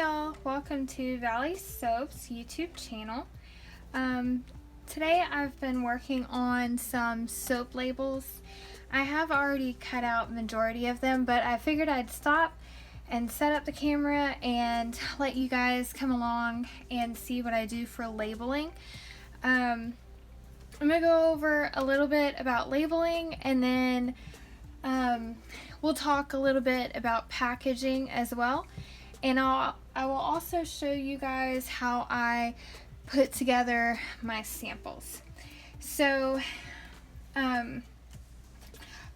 y'all, welcome to Valley Soap's YouTube channel. Today I've been working on some soap labels. I have already cut out majority of them, but I figured I'd stop and set up the camera and let you guys come along and see what I do for labeling. I'm going to go over a little bit about labeling, and then we'll talk a little bit about packaging as well. And I will also show you guys how I put together my samples. So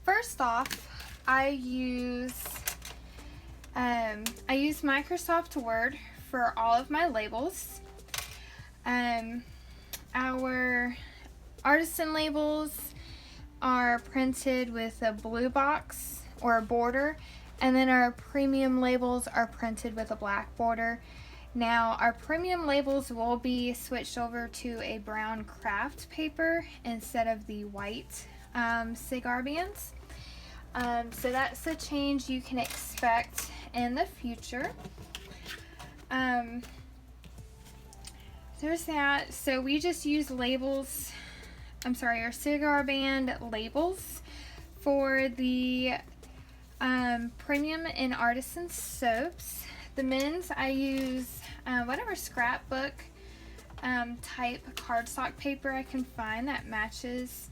first off, I use Microsoft Word for all of my labels. Our artisan labels are printed with a blue box or a border, and then our premium labels are printed with a black border. Now our premium labels will be switched over to a brown craft paper instead of the white cigar bands. So that's a change you can expect in the future. There's that. So we just use labels, our cigar band labels for the premium and artisan soaps. The men's, I use whatever scrapbook type cardstock paper I can find that matches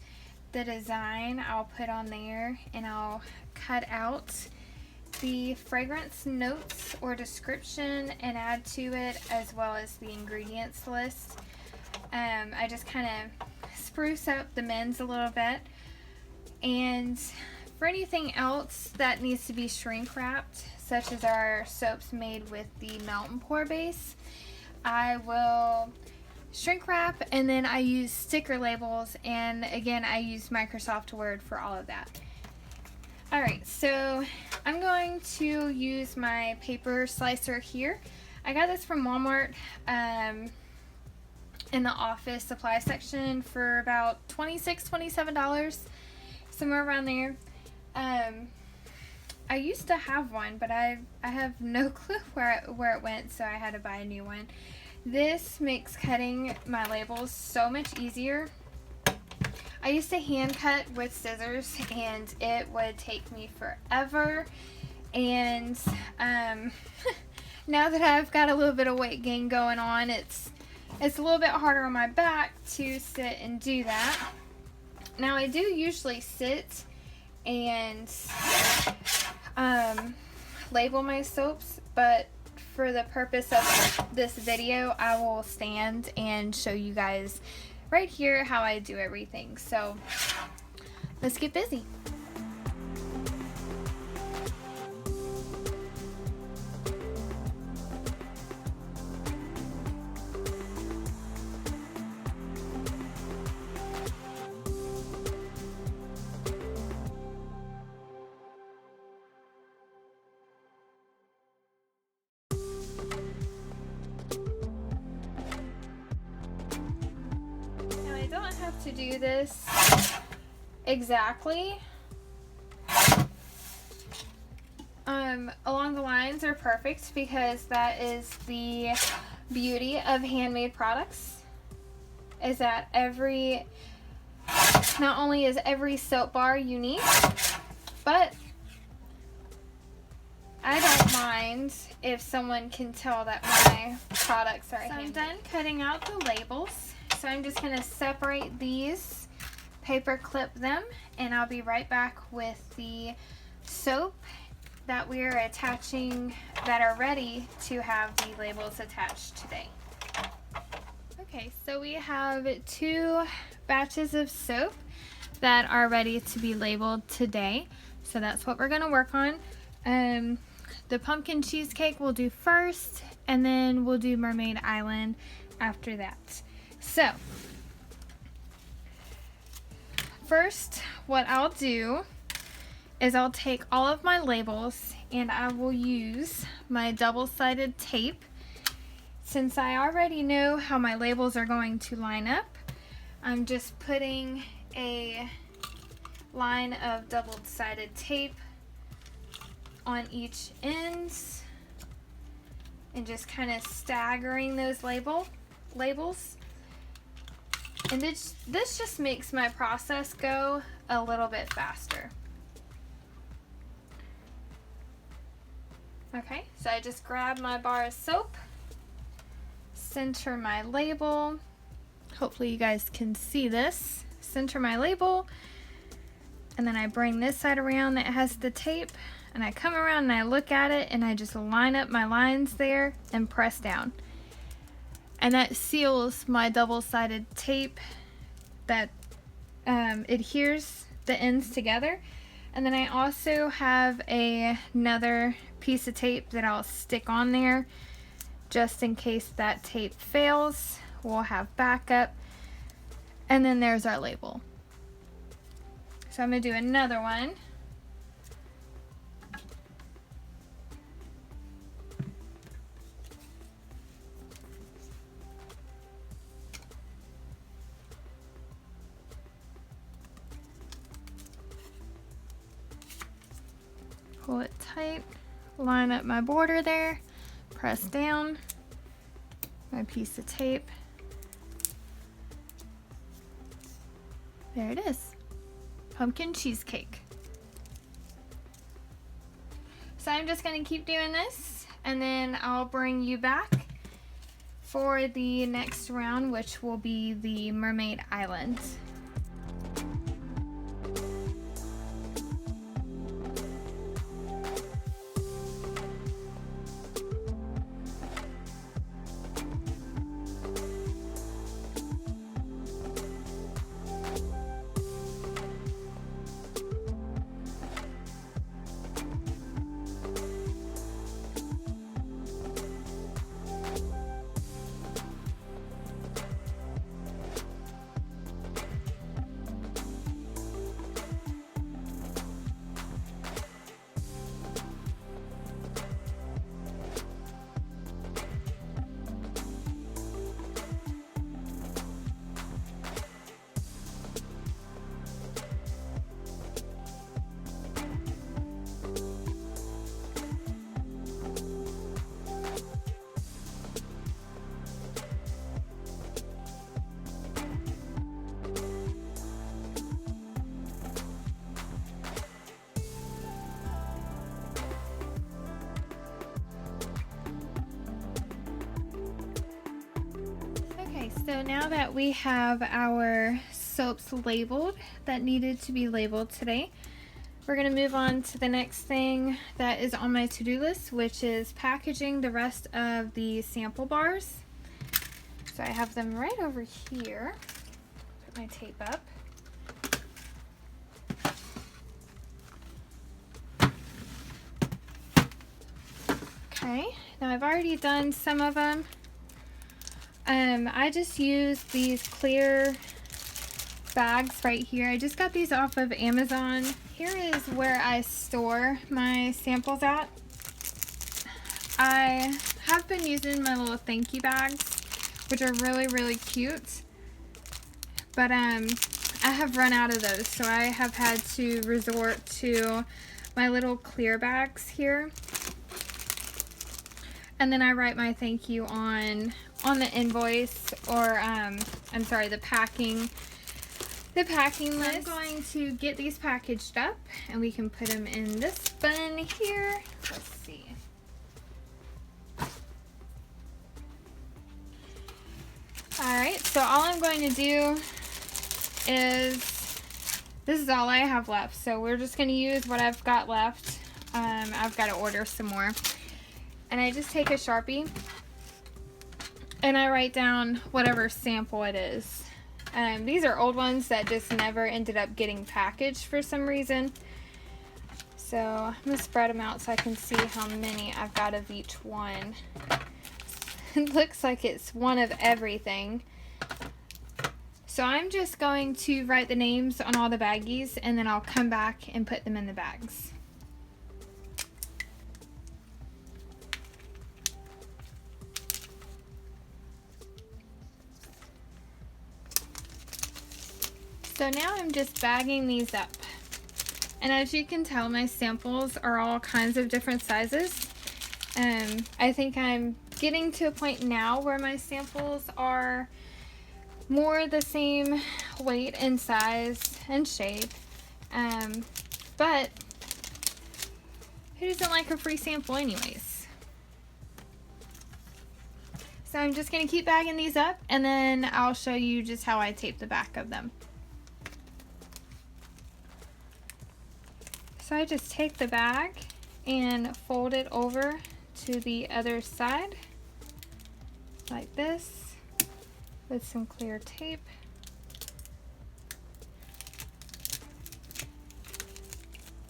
the design. I'll put on there, and I'll cut out the fragrance notes or description and add to it, as well as the ingredients list. I just kind of spruce up the men's a little bit. And for anything else that needs to be shrink wrapped, such as our soaps made with the melt and pour base, I will shrink wrap, and then I use sticker labels, and again I use Microsoft Word for all of that. Alright, so I'm going to use my paper slicer here. I got this from Walmart in the office supply section for about $26, $27, somewhere around there. I used to have one, but I have no clue where it went, so I had to buy a new one. This makes cutting my labels so much easier. I used to hand cut with scissors, and it would take me forever. And now that I've got a little bit of weight gain going on, it's a little bit harder on my back to sit and do that. Now I do usually sit and label my soaps, but for the purpose of this video, I will stand and show you guys right here how I do everything. So let's get busy. I don't have to do this exactly. Along the lines are perfect, because that is the beauty of handmade products, is that not only is every soap bar unique, but I don't mind if someone can tell that my products are handmade. So I'm done cutting out the labels. So I'm just going to separate these, paper clip them, and I'll be right back with the soap that we're attaching, that are ready to have the labels attached today. Okay, so we have 2 batches of soap that are ready to be labeled today. So that's what we're going to work on. The pumpkin cheesecake we'll do first, and then we'll do Mermaid Island after that. So, first, what I'll do is I'll take all of my labels, and I will use my double-sided tape. Since I already know how my labels are going to line up, I'm just putting a line of double-sided tape on each end and just kind of staggering those labels. And this just makes my process go a little bit faster. Okay, so I just grab my bar of soap, center my label. Hopefully you guys can see this. Center my label, and then I bring this side around that has the tape, and I come around and I look at it, and I just line up my lines there and press down. And that seals my double-sided tape that adheres the ends together. And then I also have another piece of tape that I'll stick on there just in case that tape fails. We'll have backup. And then there's our label. So I'm going to do another one. Pull it tight, line up my border there, press down my piece of tape. There it is, pumpkin cheesecake. So I'm just going to keep doing this, and then I'll bring you back for the next round, which will be the Mermaid Island. So now that we have our soaps labeled that needed to be labeled today, we're going to move on to the next thing that is on my to-do list, which is packaging the rest of the sample bars. So I have them right over here. Put my tape up. Okay, now I've already done some of them. I just use these clear bags right here. I just got these off of Amazon. Here is where I store my samples at. I have been using my little thank you bags, which are really, really cute. But I have run out of those, so I have had to resort to my little clear bags here. And then I write my thank you on the invoice, or I'm sorry, the packing list. I'm going to get these packaged up, and we can put them in this bin here. Let's see. Alright, so all I'm going to do is, this is all I have left, so we're just going to use what I've got left. I've got to order some more. And I just take a Sharpie and I write down whatever sample it is. These are old ones that just never ended up getting packaged for some reason. So I'm going to spread them out so I can see how many I've got of each one. It looks like it's one of everything. So I'm just going to write the names on all the baggies, and then I'll come back and put them in the bags. So now I'm just bagging these up. And as you can tell, my samples are all kinds of different sizes. I think I'm getting to a point now where my samples are more the same weight and size and shape. But who doesn't like a free sample anyways? So I'm just going to keep bagging these up, and then I'll show you just how I tape the back of them. So I just take the bag and fold it over to the other side like this with some clear tape.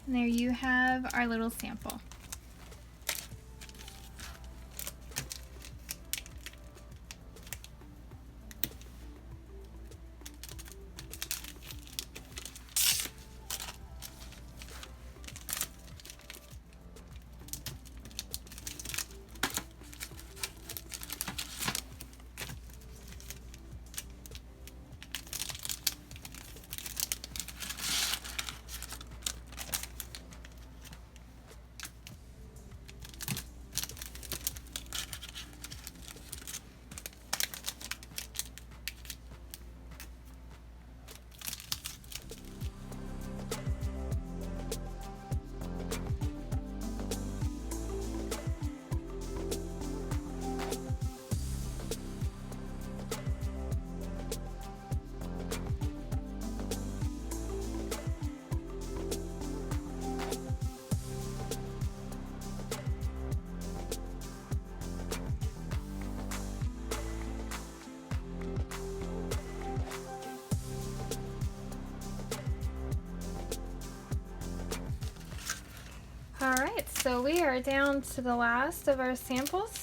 And there you have our little sample. Alright, so we are down to the last of our samples.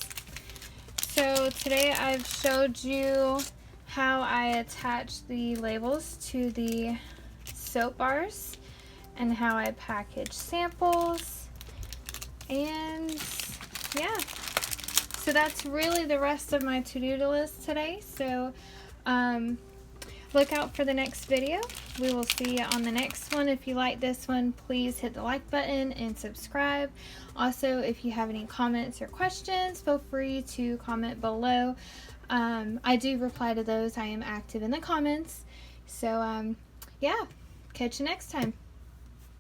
So today I've showed you how I attach the labels to the soap bars and how I package samples, and yeah, so that's really the rest of my to-do list today. So look out for the next video. We will see you on the next one. If you like this one, please hit the like button and subscribe. Also, if you have any comments or questions, feel free to comment below. I do reply to those. I am active in the comments. So yeah, catch you next time.